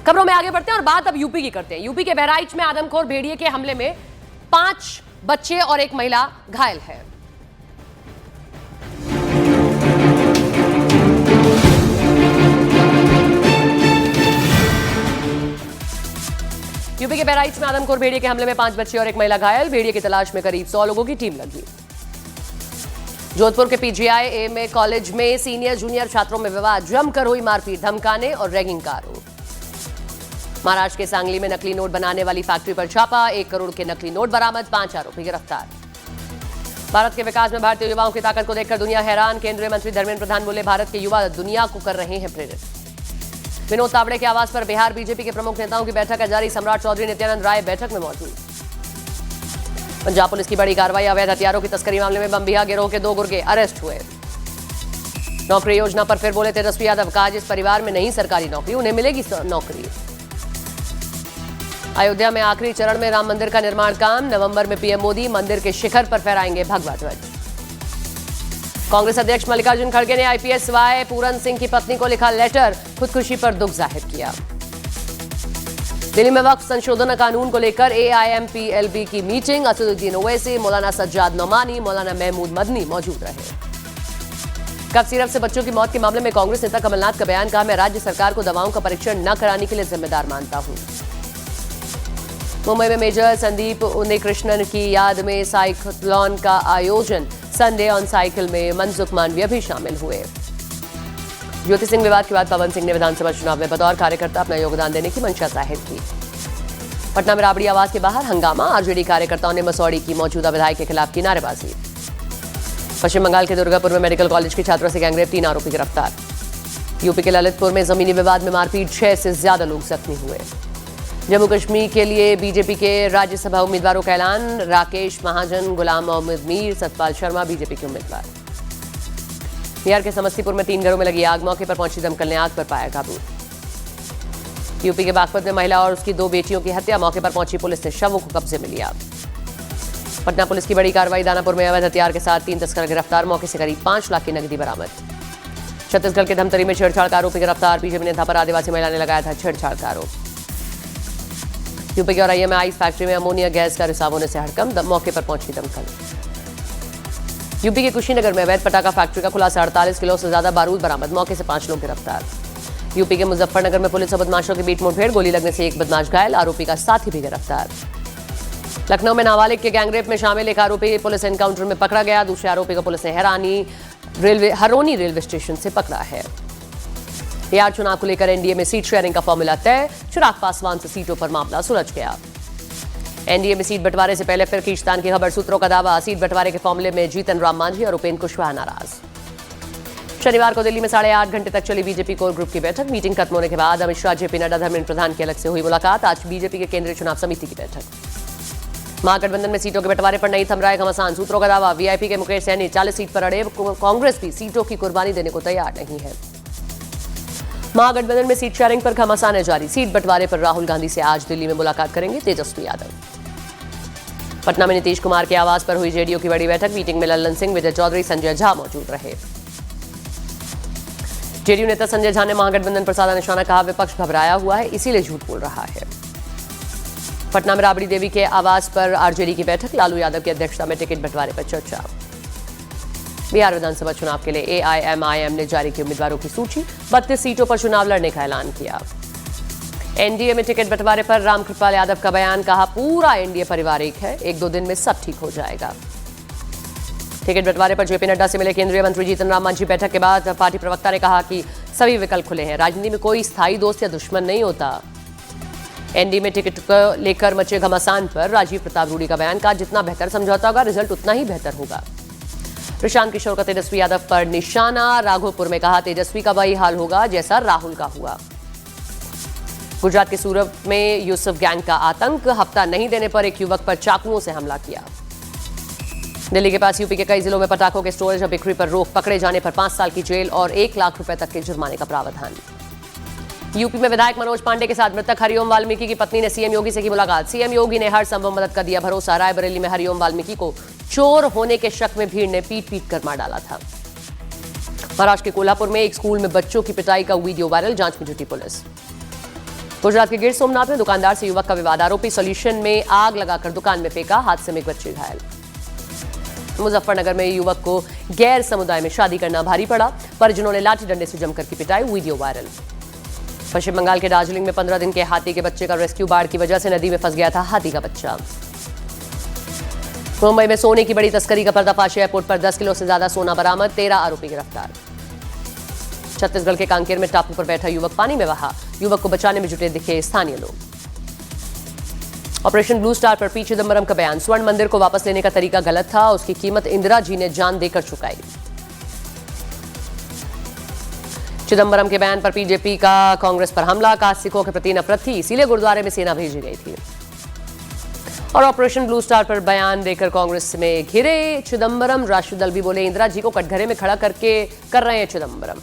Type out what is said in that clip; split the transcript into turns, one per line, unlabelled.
खबरों में आगे बढ़ते हैं और बात अब यूपी की करते हैं। यूपी के बहराइच में आदमखोर भेड़िए के हमले में 5 बच्चे और एक महिला घायल है। यूपी के बहराइच में आदमखोर भेड़िए के हमले में 5 बच्चे और एक महिला घायल। भेड़िए की तलाश में करीब 100 लोगों की टीम लगी। जोधपुर के पीजीआई एमए कॉलेज में सीनियर जूनियर छात्रों में विवाद, जमकर हुई मारपीट, धमकाने और रैगिंग का आरोप। महाराष्ट्र के सांगली में नकली नोट बनाने वाली फैक्ट्री पर छापा, 1 करोड़ के नकली नोट बरामद, 5 आरोपी गिरफ्तार। भारत के विकास में भारतीय युवाओं की ताकत को देखकर दुनिया हैरान, केंद्रीय मंत्री धर्मेंद्र प्रधान बोले भारत के युवा दुनिया को कर रहे हैं प्रेरित। विनोद तावड़े के आवास पर बिहार बीजेपी के प्रमुख नेताओं की बैठक जारी, सम्राट चौधरी, नित्यानंद राय बैठक में मौजूद। पंजाब पुलिस की बड़ी कार्रवाई, अवैध हथियारों की तस्करी मामले में बम्बिया गिरोह के 2 गुर्गे अरेस्ट हुए। नौकरी योजना पर फिर बोले तेजस्वी यादव, कहा जिस परिवार में नहीं सरकारी नौकरी उन्हें मिलेगी नौकरी। अयोध्या में आखिरी चरण में राम मंदिर का निर्माण काम, नवंबर में पीएम मोदी मंदिर के शिखर पर फहराएंगे भगवा ध्वज। कांग्रेस अध्यक्ष मल्लिकार्जुन खड़गे ने आईपीएस वाई पूरन सिंह की पत्नी को लिखा लेटर, खुदकुशी पर दुख जाहिर किया। दिल्ली में वक्फ संशोधन कानून को लेकर एआईएमपीएलबी की मीटिंग, असदुद्दीन ओवैसी, मौलाना सज्जाद नौमानी, मौलाना महमूद मदनी मौजूद रहे। कफ सिरप से बच्चों की मौत के मामले में कांग्रेस नेता कमलनाथ का बयान, कहा मैं राज्य सरकार को दवाओं का परीक्षण न कराने के लिए जिम्मेदार मानता हूं। मुंबई में मेजर संदीप उन्नीकृष्णन की याद में साइक्लोन का आयोजन, संडे ऑन साइकिल में मनसुख मांडविया भी शामिल हुए। ज्योति सिंह विवाद के बाद पवन सिंह ने विधानसभा चुनाव में बतौर कार्यकर्ता अपना योगदान देने की मंशा जाहिर की। पटना में राबड़ी आवास के बाहर हंगामा, आरजेडी कार्यकर्ताओं ने मसौड़ी की मौजूदा विधायक के खिलाफ की नारेबाजी। पश्चिम बंगाल के दुर्गापुर में मेडिकल कॉलेज की छात्रों से गैंगरेप, 3 आरोपी गिरफ्तार। यूपी के ललितपुर में जमीनी विवाद में मारपीट, 6 से ज्यादा लोग जख्मी हुए। जम्मू कश्मीर के लिए बीजेपी के राज्यसभा उम्मीदवारों का ऐलान, राकेश महाजन, गुलाम मोहम्मद मीर, सतपाल शर्मा बीजेपी के उम्मीदवार। बिहार के समस्तीपुर में 3 घरों में लगी आग, मौके पर पहुंची दमकल ने आग पर पाया काबू। यूपी के बागपत में महिला और उसकी 2 बेटियों की हत्या, मौके पर पहुंची पुलिस ने शवों को कब्जे में लिया। पटना पुलिस की बड़ी कार्रवाई, दानापुर में अवैध हथियार के साथ 3 तस्कर गिरफ्तार, मौके से करीब 5 लाख की नकदी बरामद। छत्तीसगढ़ के धमतरी में छेड़छाड़ का आरोपी गिरफ्तार, बीजेपी नेता पर आदिवासी महिला ने लगाया था छेड़छाड़ का आरोप। यूपी के औरैया में आइस फैक्ट्री में अमोनिया गैस का रिसाव होने से हड़कंप, मुमौके पर पहुंची दमकल। यूपी के कुशीनगर में अवैध पटाखा फैक्ट्री का खुलासा, 48 किलो से ज्यादा बारूद बरामद, मौके से 5 लोग गिरफ्तार। यूपी के मुजफ्फरनगर में पुलिस और बदमाशों के बीच मुठभेड़, गोली लगने से 1 बदमाश घायल, आरोपी का साथी भी गिरफ्तार। लखनऊ में नाबालिग के गैंगरेप में शामिल एक आरोपी पुलिस एनकाउंटर में पकड़ा गया, दूसरे आरोपी को पुलिस ने हरोनी रेलवे स्टेशन से पकड़ा है। बिहार चुनाव को लेकर एनडीए में सीट शेयरिंग का फॉर्मूला तय, चिराग पासवान से सीटों पर मामला सुलझ गया। एनडीए में सीट बंटवारे से पहले फिर खींचतान की खबर, सूत्रों का दावा, सीट बंटवारे के मामले में जीतन राम मांझी और उपेंद्र कुशवाहा नाराज। शनिवार को दिल्ली में 8.5 घंटे तक चली बीजेपी कोर ग्रुप की बैठक, मीटिंग खत्म होने के बाद अमित शाह, जेपी नड्डा, धर्मेंद्र प्रधान की अलग से हुई मुलाकात। आज बीजेपी के केंद्रीय चुनाव समिति की बैठक। महागठबंधन में सीटों के बंटवारे पर नहीं थम रहा है घमासान, सूत्रों का दावा, वीआईपी के मुकेश सैनी 40 सीट पर अड़े, कांग्रेस भी सीटों की कुर्बानी देने को तैयार नहीं है। महागठबंधन में सीट शेयरिंग पर घमासान है जारी, सीट बंटवारे पर राहुल गांधी से आज दिल्ली में मुलाकात करेंगे तेजस्वी यादव। पटना में नीतीश कुमार के आवास पर हुई जेडीयू की बड़ी बैठक, मीटिंग में लल्लन सिंह, विजय चौधरी, संजय झा मौजूद रहे। जेडीयू नेता संजय झा ने महागठबंधन पर साधा निशाना, कहा विपक्ष घबराया हुआ है इसीलिए झूठ बोल रहा है। पटना में राबड़ी देवी के आवास पर आरजेडी की बैठक, लालू यादव की अध्यक्षता में टिकट बंटवारे पर चर्चा। बिहार विधानसभा चुनाव के लिए एआईएमआईएम ने जारी की उम्मीदवारों की सूची, 32 सीटों पर चुनाव लड़ने का ऐलान किया। एनडीए में टिकट बंटवारे पर रामकृपाल यादव का बयान, कहा पूरा एनडीए परिवार एक है, 1-2 दिन में सब ठीक हो जाएगा। टिकट बंटवारे पर जेपी नड्डा से मिले केंद्रीय मंत्री जीतन राम मांझी, बैठक के बाद पार्टी प्रवक्ता ने कहा कि सभी विकल्प खुले हैं, राजनीति में कोई स्थायी दोस्त या दुश्मन नहीं होता। एनडीए में टिकट को लेकर मचे घमासान पर राजीव प्रताप रूडी का बयान, कहा जितना बेहतर समझौता होगा रिजल्ट उतना ही बेहतर होगा। प्रशांत किशोर का तेजस्वी यादव पर निशाना, राघोपुर में कहा तेजस्वी का वही हाल होगा जैसा राहुल का हुआ। गुजरात के सूरत में यूसुफ गैंग का आतंक, हफ्ता नहीं देने पर एक युवक पर चाकुओं से हमला किया। दिल्ली के पास यूपी के कई जिलों में पटाखों के स्टोरेज और बिक्री पर रोक, पकड़े जाने पर 5 साल की जेल और 1 लाख रुपए तक के जुर्माने का प्रावधान। यूपी में विधायक मनोज पांडे के साथ मृतक हरिओम वाल्मीकि की पत्नी ने सीएम योगी से की मुलाकात, सीएम योगी ने हर संभव मदद का दिया भरोसा। रायबरेली में हरिओम वाल्मीकि को चोर होने के शक में भीड़ ने पीट कर मार डाला था। महाराष्ट्र के कोल्हापुर में एक स्कूल में बच्चों की पिटाई का वीडियो वायरल, जांच में जुटी पुलिस। गुजरात के गिर सोमनाथ में दुकानदार से युवक का विवाद, आरोपी सॉल्यूशन में आग लगाकर दुकान में फेंका, हादसे में एक बच्चे घायल। मुजफ्फरनगर में युवक को गैर समुदाय में शादी करना भारी पड़ा, परिजनों ने लाठी डंडे से जमकर की पिटाई, वीडियो वायरल। पश्चिम बंगाल के दार्जिलिंग में 15 दिन के हाथी के बच्चे का रेस्क्यू, बाढ़ की वजह से नदी में फंस गया था हाथी का बच्चा। मुंबई में सोने की बड़ी तस्करी का पर्दाफाश, एयरपोर्ट पर 10 किलो से ज्यादा सोना बरामद, 13 आरोपी गिरफ्तार। छत्तीसगढ़ के कांकेर में टापू पर बैठा युवक पानी में बहा, युवक को बचाने में जुटे दिखे स्थानीय लोग। ऑपरेशन ब्लू स्टार पर पी चिदंबरम का बयान, स्वर्ण मंदिर को वापस लेने का तरीका गलत था, उसकी कीमत इंदिरा जी ने जान देकर चुकाई। चिदंबरम के बयान पर बीजेपी का कांग्रेस पर हमला, कहा सिखों के प्रति नफरत थी इसीलिए गुरुद्वारे में सेना भेजी गई थी। और ऑपरेशन ब्लू स्टार पर बयान देकर कांग्रेस में घिरे चिदंबरम, राष्ट्रीय दल भी बोले इंदिरा जी को कटघरे में खड़ा करके कर रहे हैं चिदंबरम।